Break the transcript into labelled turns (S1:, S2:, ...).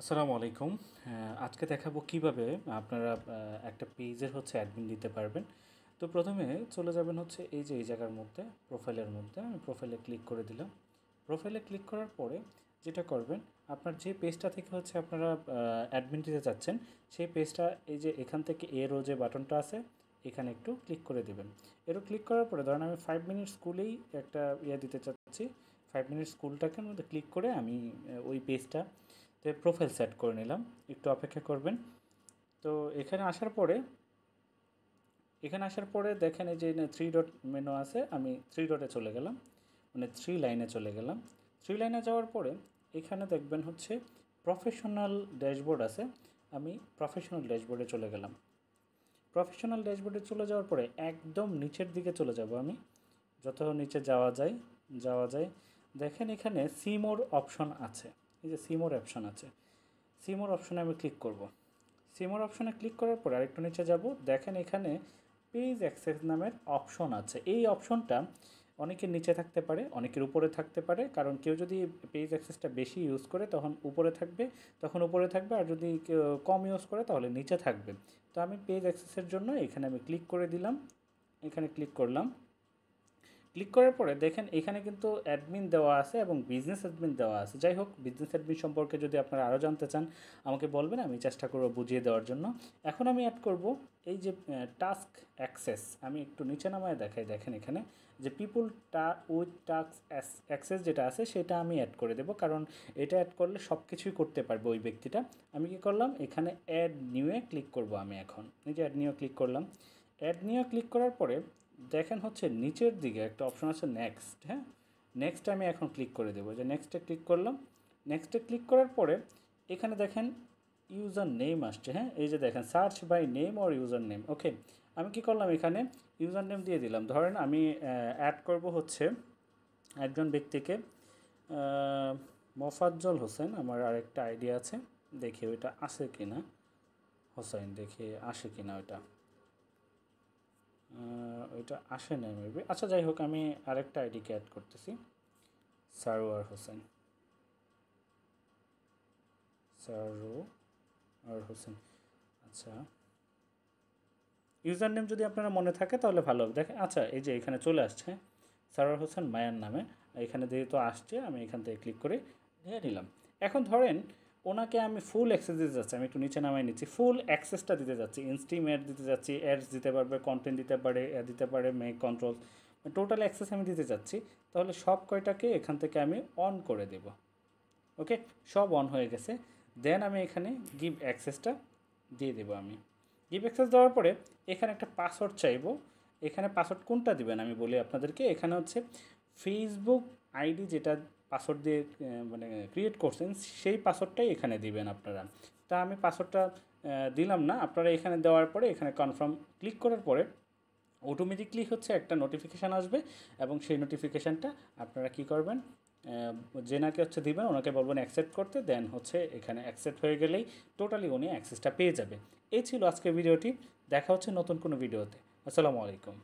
S1: আসসালামু আলাইকুম। আজকে দেখাবো কিভাবে আপনারা একটা পেজের অ্যাডমিন দিতে পারবেন। তো প্রথমে চলে যাবেন এই যে এই জায়গার মধ্যে প্রোফাইলের মধ্যে আমি প্রোফাইলে ক্লিক করে দিলাম। প্রোফাইলে ক্লিক করার পরে যেটা করবেন, আপনার যে পেজটা থেকে আপনারা অ্যাডমিন দিতে চাচ্ছেন সেই পেজটা এই যে এখান থেকে এরও যে বাটনটা আছে এখানে একটু ক্লিক করে দিবেন। এরও ক্লিক করার পরে ধরেন আমি 5 মিনিট স্কুলেই একটা দিতে চাচ্ছি। 5 মিনিট স্কুলটাকে মধ্যে ক্লিক করে আমি ওই পেজটা প্রোফাইল সেট করে নিলাম। একটু অপেক্ষা করবেন। তো এখানে আসার পরে দেখেন এই যে থ্রি ডট মেনু আছে, আমি থ্রি ডটে চলে গেলাম, মানে থ্রি লাইনে চলে গেলাম। থ্রি লাইনে যাওয়ার পরে এখানে দেখবেন প্রফেশনাল ড্যাশবোর্ড আছে, আমি প্রফেশনাল ড্যাশবোর্ডে চলে গেলাম। প্রফেশনাল ড্যাশবোর্ডে চলে যাওয়ার পরে একদম নিচের দিকে চলে যাব আমি, যত নিচে যাওয়া যায় দেখেন এখানে সিমোর অপশন আছে। এই যে সিমোর অপশন আছে, সিমোর অপশনে আমি ক্লিক করব। সিমোর অপশনে ক্লিক করার পর আরেকটু নিচে যাব, দেখেন এখানে পেজ অ্যাক্সেস নামের অপশন আছে। এই অপশনটা অনেকের নিচে থাকতে পারে, অনেকের উপরে থাকতে পারে, কারণ কেউ যদি পেজ অ্যাক্সেসটা বেশি ইউজ করে তখন উপরে থাকবে, আর যদি কেউ কম ইউজ করে তাহলে নিচে থাকবে। তো আমি পেজ অ্যাক্সেসের জন্য এখানে আমি ক্লিক করে দিলাম, এখানে ক্লিক করলাম। ক্লিক করার পরে দেখেন এখানে কিন্তু অ্যাডমিন দেওয়া আছে এবং বিজনেস অ্যাডমিন দেওয়া আছে। যাই হোক, বিজনেস অ্যাডমিন সম্পর্কে যদি আপনারা আরও জানতে চান আমাকে বলবেন, আমি চেষ্টা করব বুঝিয়ে দেওয়ার জন্য। এখন আমি অ্যাড করব এই যে টাস্ক অ্যাক্সেস। আমি একটু নিচে নামায় দেখাই, দেখেন এখানে যে পিপুল উইথ টাস্ক অ্যাক্সেস যেটা আছে সেটা আমি অ্যাড করে দেবো, কারণ এটা অ্যাড করলে সব কিছুই করতে পারবে ওই ব্যক্তিটা। আমি কি করলাম, এখানে অ্যাড নিউয়ে ক্লিক করব। আমি এখন এই যে অ্যাড নিউ ক্লিক করলাম। অ্যাড নিউ ক্লিক করার পরে দেখেন নিচের দিকে একটা অপশন আছে নেক্সট। হ্যাঁ, নেক্সটে আমি এখন ক্লিক করে দেবো, যে নেক্সটে ক্লিক করলাম। নেক্সটে ক্লিক করার পরে এখানে দেখেন ইউজার নেম আসছে। হ্যাঁ, এই যে দেখেন search by name or username. Okay, আমি কি করলাম, এখানে ইউজার নেম দিয়ে দিলাম। ধরেন আমি অ্যাড করব একজন ব্যক্তিকে, মোফাজ্জল হোসেন আমার আরেকটা আইডিয়া আছে, দেখি ওইটা আসে কি না। হোসেন, দেখি আসে কি না ওইটা। ওইটা আসে না মেবি। আচ্ছা, যাই হোক, আমি আরেকটা আইডিকে অ্যাড করতেছি, সারোয়ার হোসেন। সারোয়ার হোসেন। আচ্ছা, ইউজার নেম যদি আপনারা মনে থাকে তাহলে ভালো হবে। দেখেন, আচ্ছা, এই যে এখানে চলে আসছে সারোয়ার হোসেন মায়ার নামে। এখানে যেহেতু আসছে আমি এখান থেকে ক্লিক করে নিয়ে নিলাম। এখন ধরেন ওনাকে আমি ফুল অ্যাক্সেস দিতে যাচ্ছি, আমি একটু নিচে নামাই নিচ্ছি, ফুল অ্যাক্সেসটা দিতে যাচ্ছি, ইনস্টিম অ্যাড দিতে যাচ্ছি, অ্যাডস দিতে পারবে, কন্টেন্ট দিতে পারে মেক কন্ট্রোল, টোটাল অ্যাক্সেস আমি দিতে যাচ্ছি। তাহলে সব কয়টাকে এখান থেকে আমি অন করে দেব। ওকে, সব অন হয়ে গেছে। দেন আমি এখানে গিভ অ্যাক্সেসটা দিয়ে দেবো। আমি গিভ অ্যাক্সেস দেওয়ার পরে এখানে একটা পাসওয়ার্ড চাইবো। এখানে পাসওয়ার্ড কোনটা দিবেন আমি বলি আপনাদেরকে। এখানে ফেসবুক আইডি যেটা পাসওয়ার্ড দিয়ে মানে ক্রিয়েট করছেন সেই পাসওয়ার্ডটাই এখানে দিবেন আপনারা। তা আমি পাসওয়ার্ডটা দিলাম না, আপনারা এখানে দেওয়ার পরে এখানে কনফার্ম ক্লিক করার পরে অটোমেটিকলি একটা নোটিফিকেশান আসবে, এবং সেই নোটিফিকেশানটা আপনারা কি করবেন, যেনাকে দিবেন ওনাকে বলবেন অ্যাকসেপ্ট করতে। দেন এখানে অ্যাকসেপ্ট হয়ে গেলেই টোটালি উনি অ্যাক্সেসটা পেয়ে যাবে। এই ছিল আজকের ভিডিওটি। দেখা হচ্ছে নতুন কোনো ভিডিওতে। আসসালামু আলাইকুম।